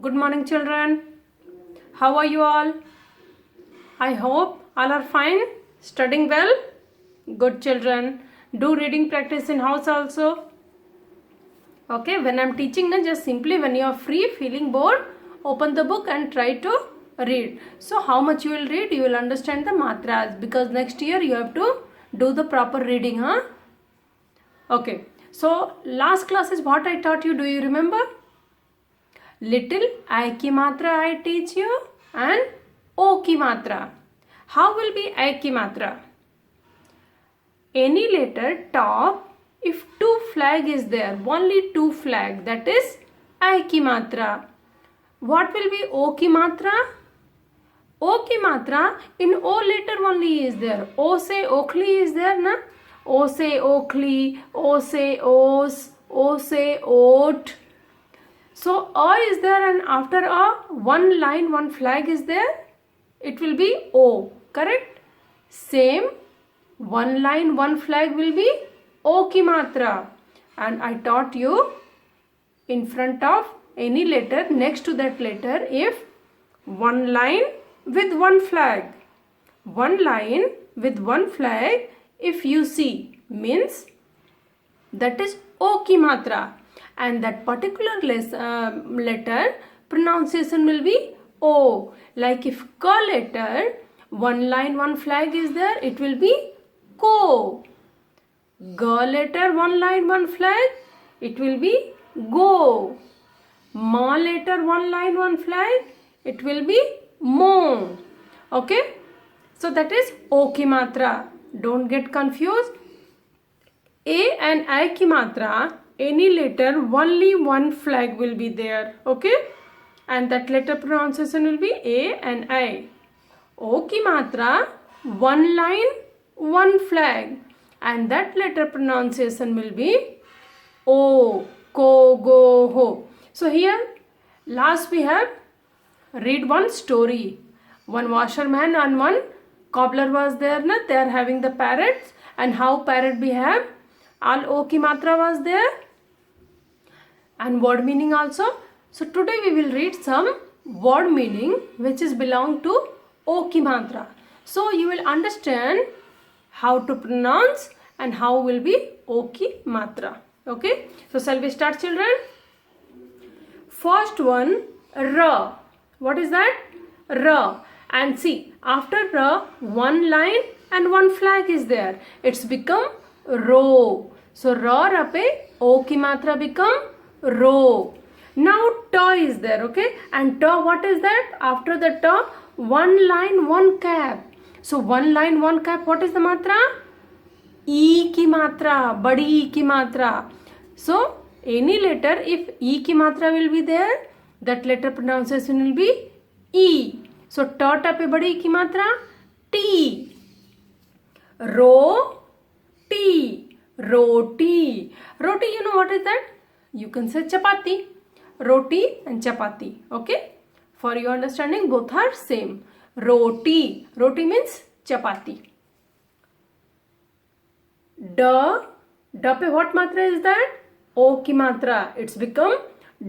Good morning, children. How are you all? I hope all are fine. Studying well? Good, children. Do reading practice in house also. Okay, when I'm teaching, just simply when you are free, feeling bored, open the book and try to read. So how much you will read, you will understand the matras, because next year you have to do the proper reading, huh? Okay, so last class is what I taught you. Do you remember? Little I ki matra I teach you and O ki matra. How will be I ki matra? Any letter top if two flag is there, only two flag, that is I ki matra. What will be O ki matra? O ki matra in O letter only is there. O say Oakley is there, na? O say Oakley, O say Os, O say oat. So A is there, and after A, one line, one flag is there. It will be O, correct? Same, one line, one flag will be O ki matra. And I taught you in front of any letter, next to that letter, if one line with one flag. One line with one flag, if you see, means that is O ki matra. And that particular letter pronunciation will be O. Like if Ka letter, one line, one flag is there, it will be Ko. Ga letter, one line, one flag, it will be Go. Ma letter, one line, one flag, it will be Mo. Okay? So that is O ki matra. Don't get confused. A and I ki matra, any letter, only one flag will be there. Okay? And that letter pronunciation will be A and I. O ki matra, one line, one flag. And that letter pronunciation will be O, Ko, Go, Ho. So here, last we have read one story. One washerman and one cobbler was there. Na? They are having the parrots. And how parrot behave. All O ki matra was there. And word meaning also. So today we will read some word meaning which is belong to O ki matra. So you will understand how to pronounce and how will be O ki matra. Okay. So shall we start, children? First one, Ra. What is that? Ra. And see, after Ra, one line and one flag is there. It's become Ro. So Ra, Ra pe O ki matra become Ro. Now Ta is there, okay? And Ta, what is that? After the Ta, one line, one cap. So one line, one cap, what is the matra? E ki matra, badi E ki matra. So any letter, if E ki matra will be there, that letter pronunciation will be E. So Ta, Ta pe badi E ki matra, T. Ro, T. Roti. Roti, you know what is that? You can say chapati. Roti and chapati. Okay? For your understanding, both are same. Roti. Roti means chapati. Da. Da pe what matra is that? O ki matra. It's become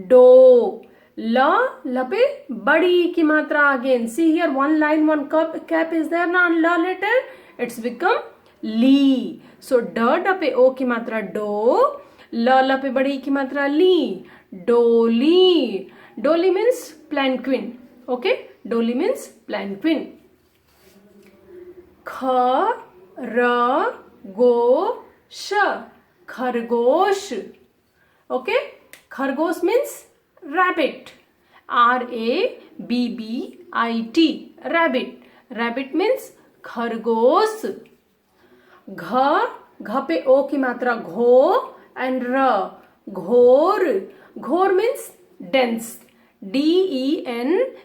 Do. La. La pe badi ki matra again. See here, one line, one cap is there na on la letter. It's become Li. So da pe O ki matra Do. La pe badi ki matra Li. Doli. Doli means palanquin. Okay? Doli means palanquin. Kha, ra, go, sha. Khargosh. Okay? Khargosh means rabbit. R-A-B-B-I-T. Rabbit. Rabbit means khargosh. Gha. Gha pe O ki matra Gho and Ra. Ghor. Ghor means dense. D-E-N-S-E.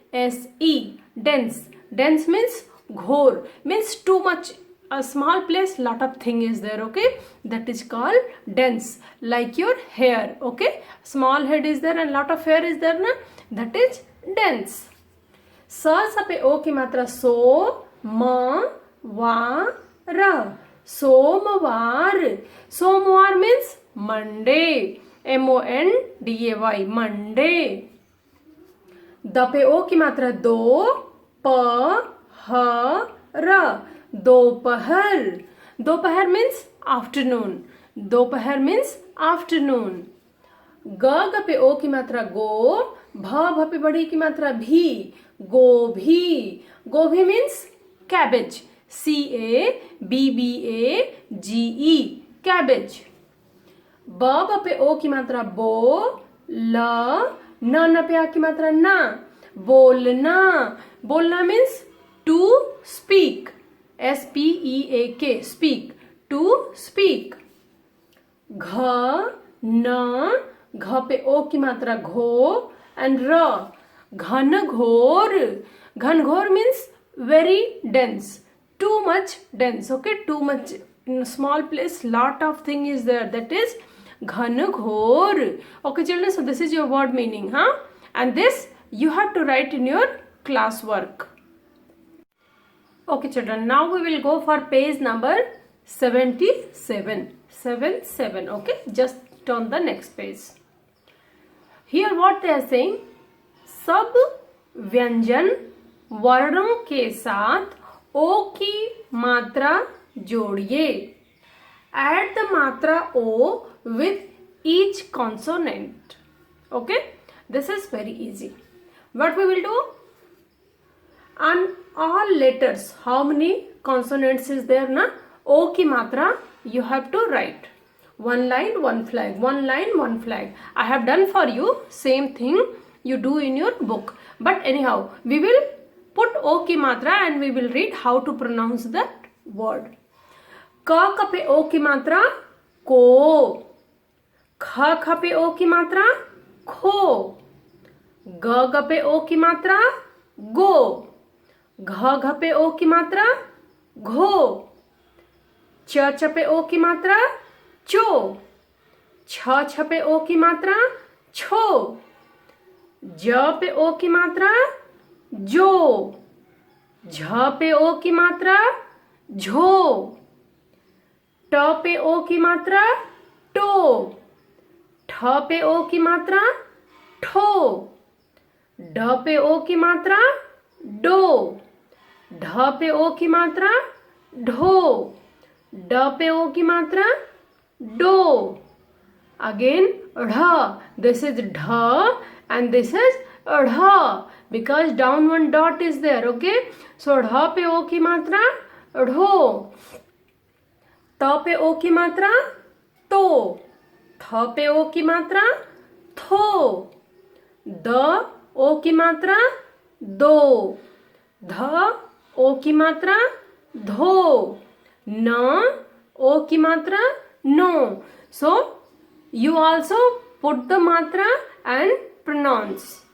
Dense. Dense means ghor. Means too much. A small place, lot of thing is there. Okay. That is called dense. Like your hair. Okay. Small head is there and lot of hair is there. Na? That is dense. Sa sa pe O ki matra So, ma, wa, ra. Somvar. Somvar means Monday. M-O-N-D-A-Y. Monday. द पे ओ की मात्रा दो, प ह र, दोपहर. दोपहर मीन्स आफ्टरनून. दोपहर मीन्स आफ्टरनून. ग पे ओ की मात्रा गो, भ पे बड़ी की मात्रा भी, गोभी. गोभी मीन्स कैबेज. CABBAGE cabbage. ब पे ओ की मात्रा बो, ल, न पे आ की मात्रा ना, बोलना. बोलना means to speak. SPEAK speak. To speak. घ न, घ पे ओ की मात्रा घो एंड र, घनघोर. घनघोर means very dense, too much dense. Okay, too much in a small place, lot of thing is there, that is घनघोर. Okay children, so this is your word meaning, and this you have to write in your class work. Okay children, now we will go for page number 77. 77. Okay, just turn the next page. Here what they are saying, सब व्यंजन वर्णों के साथ ओ की मात्रा जोड़िए. Add the matra O with each consonant. Okay, this is very easy. What we will do? On all letters, how many consonants is there na? O की मात्रा you have to write. One line, one flag. One line, one flag. I have done for you. Same thing you do in your book. But anyhow, we will put O की मात्रा and we will read how to pronounce that word. क पे O की मात्रा को, ख पे O की मात्रा खो, ग पे O की मात्रा गो, घ पे O की मात्रा घो, च पे O की मात्रा चो, छ पे O की मात्रा छो, ज पे O की मात्रा जो, झ पे O की मात्रा झो, ट पे O की मात्रा टो, ठ पे O की मात्रा ठो, ढ पे O की मात्रा डो, ढ पे O की मात्रा ढो, ड पे O की मात्रा डो. Again ढ, this is ढ and this is ढ because down one dot is there. Okay, so ढ पे O की मात्रा ढो, त पे O की मात्रा तो, थ पे O की मात्रा थो, द O की मात्रा दो, ध O की मात्रा धो, न O की मात्रा no. So you also put the matra and pronounce.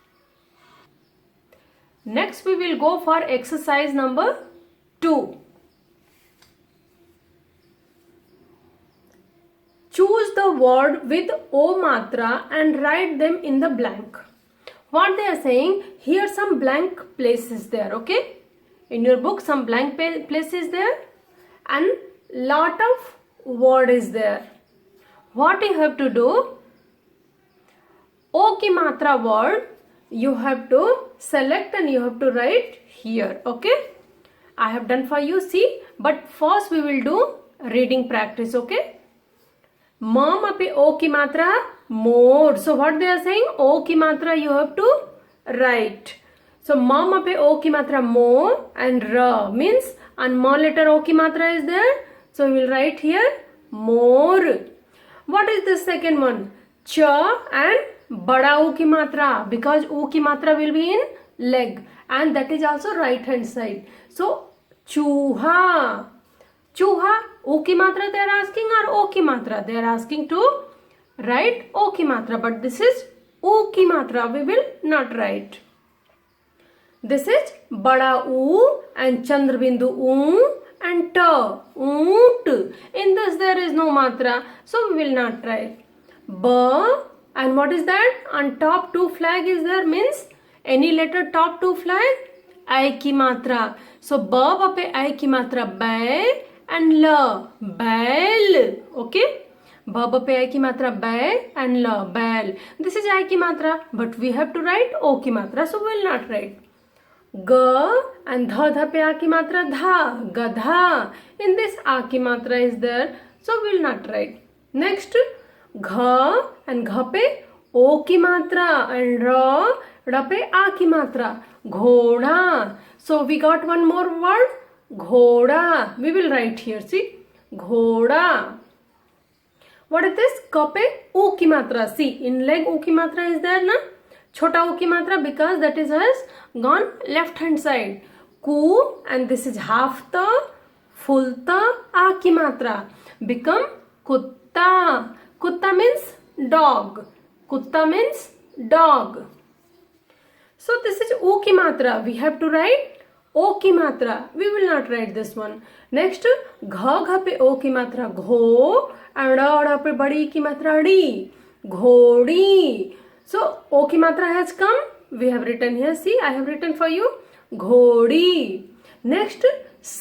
Next we will go for exercise number 2. Choose the word with O matra and write them in the blank. What they are saying, here some blank places there. Okay, in your book some blank places there and lot of word is there. What you have to do, O की मात्रा word you have to select and you have to write here. Okay, I have done for you, see, but first we will do reading practice. Okay, म पे O की मात्रा मोर. So what they are saying, O की मात्रा you have to write. So म पे O की मात्रा मो and र means on म letter O की मात्रा is there. So we will write here more. What is the second one? च and बड़ा U की मात्रा because U की मात्रा will be in leg and that is also right hand side. So चूहा. चूहा O की मात्रा they are asking or O की मात्रा? They are asking to write O की मात्रा, but this is U की मात्रा, we will not write. This is बड़ा U and चंद्र बिंदु U and t, oot. In this there is no matra, so we will not write. B and what is that? On top two flag is there means any letter top two flag I की मात्रा. So b पे I की मात्रा बै and l बैल. Okay, ब पे आई की मात्रा बै एंड ल बैल. दिस इज आई की मात्रा, but we have to write ओ की मात्रा, सो विल नॉट राइट. ग एंड ध पे आ की मात्रा धा, गधा. इन दिस आ की मात्रा is there, so will not write. Next घ एंड घ पे ओ की मात्रा एंड र पे आ की मात्रा, घोड़ा. So we got one more word, घोड़ा. We will write here, see, घोड़ा. What is this? क पे ऊ की मात्रा, सी इन लेग ऊ की मात्रा इज देयर ना, छोटा ऊ की मात्रा, because that is has gone left hand side. कू एंड दिस इज हाफ त, फुल त, आ की मात्रा, बिकम कुत्ता. कुत्ता मीन्स डॉग. कुत्ता means dog. So this is O की मात्रा. We have to write O की मात्रा. We will not write this one. Next घ पे O की मात्रा घो, ड़ पे बड़ी की मात्रा ड़ी, घोड़ी. So O की मात्रा has come. We have written here. See, I have written for you. घोड़ी. Next s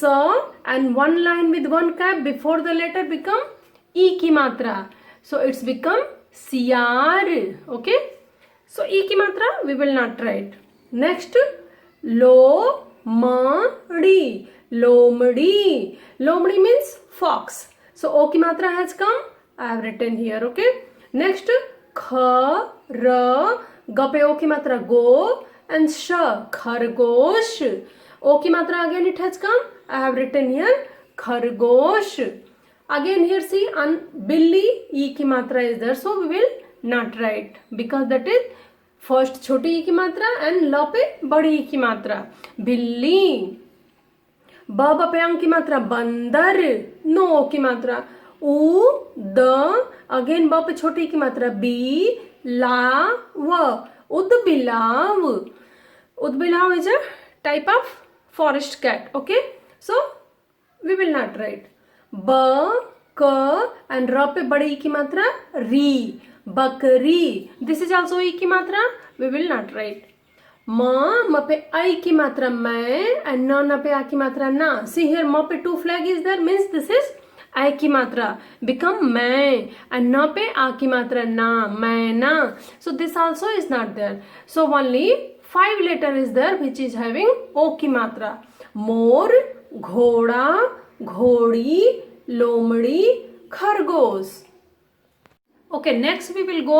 and one line with one cap before the letter become E की मात्रा. So it's become सियार. Okay. So E की मात्रा we will not write. Next लो मड़ी, लोमड़ी. लोमड़ी means fox. So O की मात्रा has come. I have written here. Okay. Next ख र ग पे O की मात्रा गो and श खरगोश. O की मात्रा again it has come. I have written here खरगोश. Again here see बिल्ली, E की मात्रा is there, so we will not write because that is first छोटी ई की मात्रा एंड ल पे बड़ी ई की मात्रा, बिल्ली. ब पे अंग की मात्रा बंदर, नो ओ की मात्रा. उ द अगेन ब पे छोटी ई की मात्रा बी, ला व, उदबिलाव. उदबिलाव is a type of forest cat. Okay, so we will not write. ब क एंड र पे बड़ी ई की मात्रा री, बकरी. दिस इज ऑल्सो ई की मात्रा. We will not write. म पे आई की मात्रा मैं एंड न पे आ की मात्रा ना. सी हियर म पे two flag is there, means this is आई की मात्रा, बिकम मैं. एंड न पे आ की मात्रा ना, मैं ना. So this also is not there. So only 5 letter is there which is having ओ की मात्रा. मोर, घोड़ा, घोड़ी, लोमड़ी, खरगोश. Okay, next we will go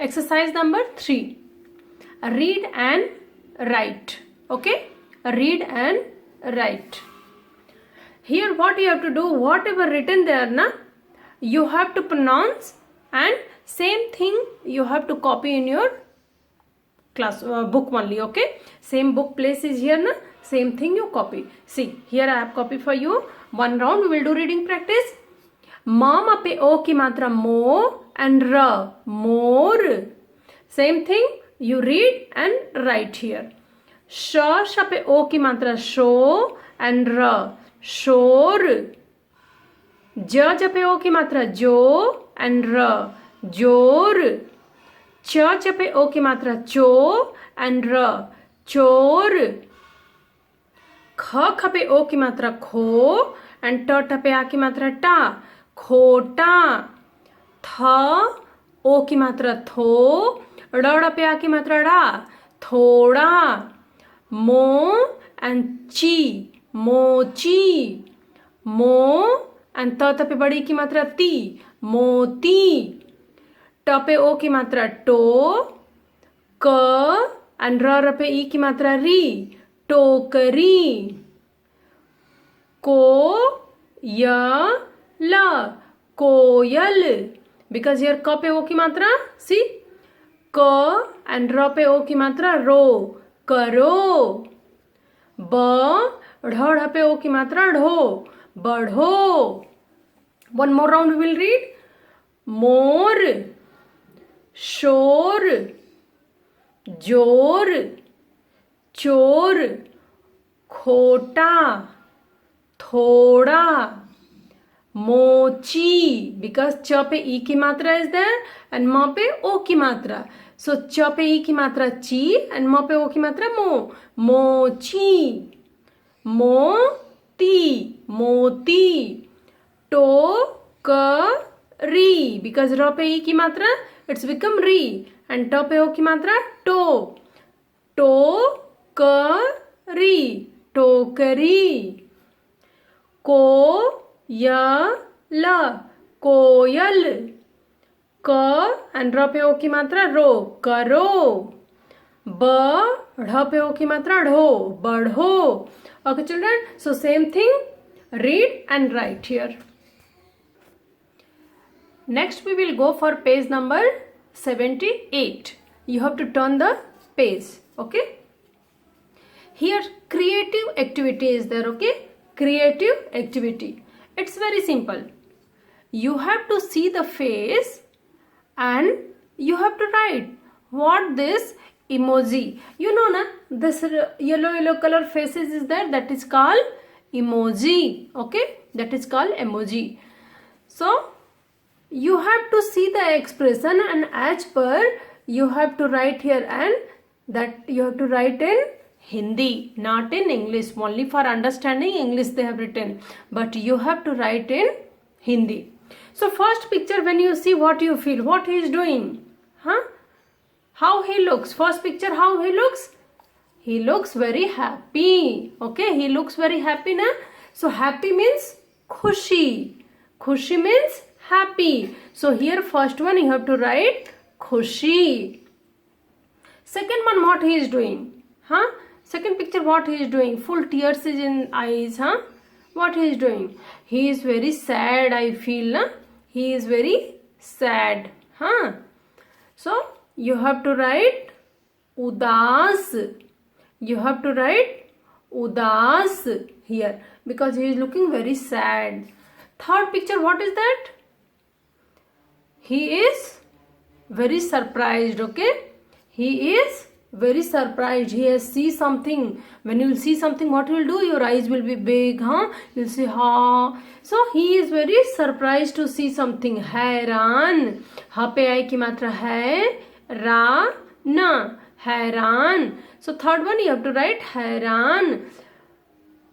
exercise number 3. Read and write. Okay, read and write. Here what you have to do, whatever written there na, you have to pronounce, and same thing you have to copy in your class book only. Okay, same book place is here na, same thing you copy. See here I have copied for you. One round we will do reading practice. म पे ओ की मात्रा मो and र, मोर. Same thing you read and write here. श पे ओ की मात्रा शो एंड र, शोर. ज पे ओ की मात्रा जो एंड र, जोर. च पे ओ की मात्रा चो एंड र, चोर. ख पे ओ की मात्रा खो एंड ट पे आ की मात्रा टा, खोटा. थ ओ की मात्रा थो, ड़ पे आ की मात्रा ड़ा, थोड़ा. मो एंड ची, मोची. मो एंड त पे बड़ी की मात्रा ती, मोती. ट पे ओ की मात्रा टो. क एंड र पे ई की मात्रा री, टोकरी. को य ल, कोयल. बिकॉज हियर क पे ओ की मात्रा, सी, क एंड र पे ओ की मात्रा रो, करो. ब ढ पे ओ की मात्रा ढो, बढ़ो. One more round we will read. मोर, शोर, जोर, चोर, खोटा, थोड़ा, मोची. बिकॉज च पे ई की मात्रा इज देयर एंड म पे ओ की मात्रा. सो च पे ई की मात्रा ची एंड म पे ओ की मात्रा मो, मोची. मोती, मोती. टो क री, because र पे ई की मात्रा it's become री, and ट पे ओ की मात्रा टो, टोकरी, टोकरी, कोयल, कोयल, क एंड र पे ओ की मात्रा रो, करो, ब ढ पे ओ की मात्रा ढो, बढ़ो. Okay children, so same thing, read and write here. Next we will go for page number 78. You have to turn the page. Okay, here creative activity is there. Okay, creative activity, it's very simple. You have to see the face and you have to write what this emoji, you know na, this yellow color faces is there, that is called emoji. Okay, that is called emoji. So you have to see the expression and as per you have to write here, and that you have to write in Hindi, not in English. Only for understanding English they have written, but you have to write in Hindi. So first picture, when you see, what you feel, what he is doing, how he looks. First picture, how he looks, he looks very happy. Okay, he looks very happy na. So happy means khushi, khushi means happy. So here first one you have to write khushi. Second one, what he is doing, second picture, what he is doing, full tears is in eyes, what he is doing, he is very sad, I feel, na? He is very sad, so you have to write udas, you have to write udas here, because he is looking very sad. Third picture, what is that, he is very surprised. Okay, he is very surprised, he has see something. When you will see something, what you will do, your eyes will be big, you will say ha. So he is very surprised to see something. हैरान, हा पे आई की मात्रा है, रा ना, हैरान. So third one you have to write हैरान.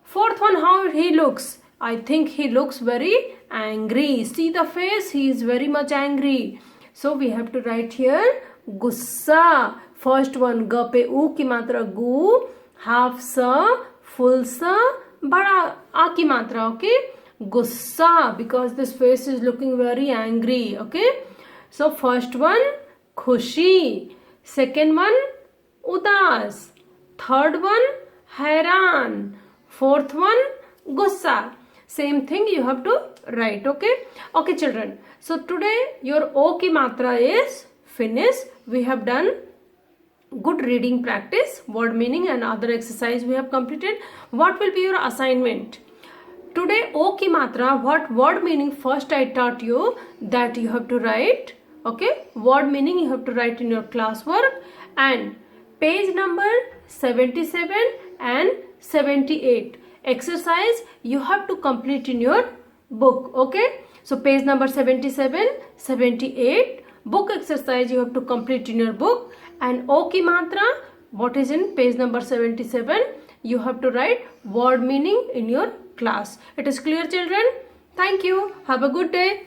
Fourth one, how he looks, I think he looks very angry. See the face, he is very much angry. So we have to write here गुस्सा. First one, ग पे ऊ की मात्रा गु, half स, full स, बड़ा आ की मात्रा. Okay, गुस्सा, because this face is looking very angry. Okay, so first one खुशी, second one उदास, third one हैरान, fourth one गुस्सा. Same thing you have to write. Okay children, so today your O ki matra is finished. We have done good reading practice, word meaning and other exercise we have completed. What will be your assignment today? O ki matra, what word meaning first I taught you, that you have to write. Okay, word meaning you have to write in your classwork, and page number 77 and 78 exercise you have to complete in your book. Okay, so page number 77, 78 book exercise you have to complete in your book, and O ki matra, what is in page number 77, you have to write word meaning in your class. It is clear children? Thank you. Have a good day.